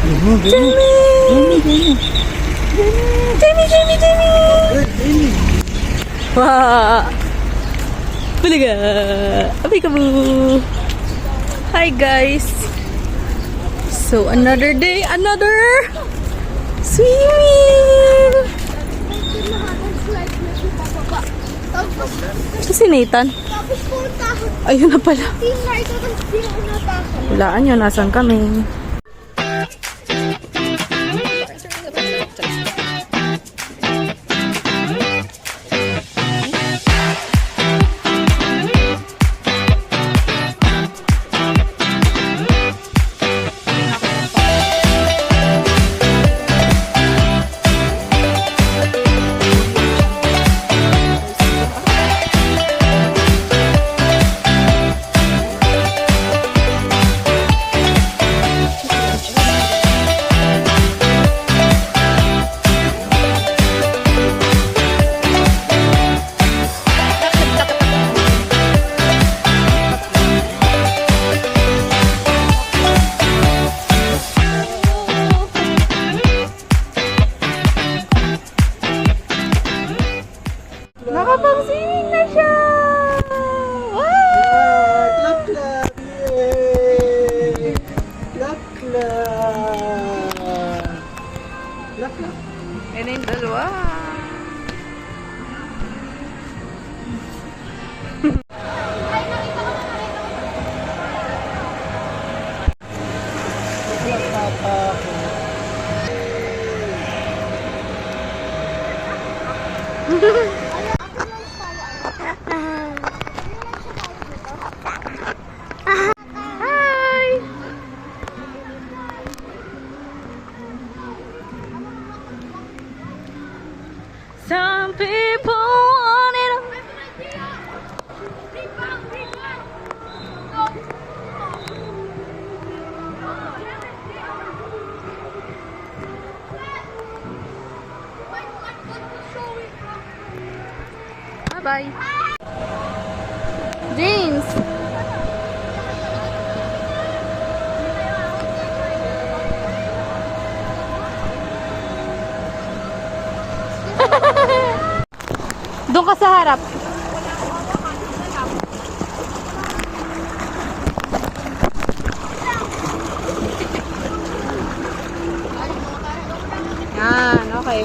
Jamie! Wah! Bulaga! Abay ka mo! Hi guys! So, another day, another swimming! Ito si Nathan. Ayun na pala. Walaan yun, nasan kami? Nakapag-swimming na siya! Wow! Clap, clap! Yay! Clap, clap! Clap, clap! Yan na yung dalawa. Hi! Some people want it all. Bye-bye. James! Doon ka sa harap. Yan, okay.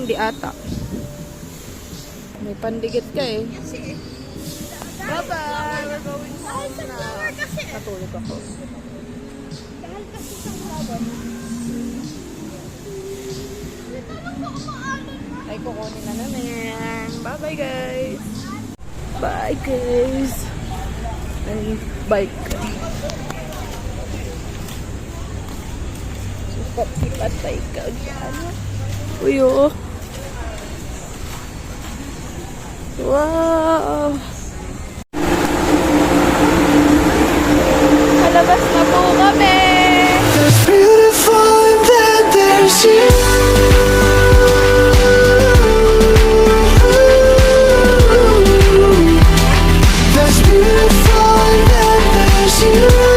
hindi ata. May pandikit ka eh. Bye-bye! We're going home na. Natulog ako. Ay, kukunin na namin. Bye-bye, guys! Bye, guys! Ay, bike. Supat-patay ka dyan. Uy, oh. Wow! Palabas na po kami! There's beautiful and then there's you. There's beautiful and then there's you.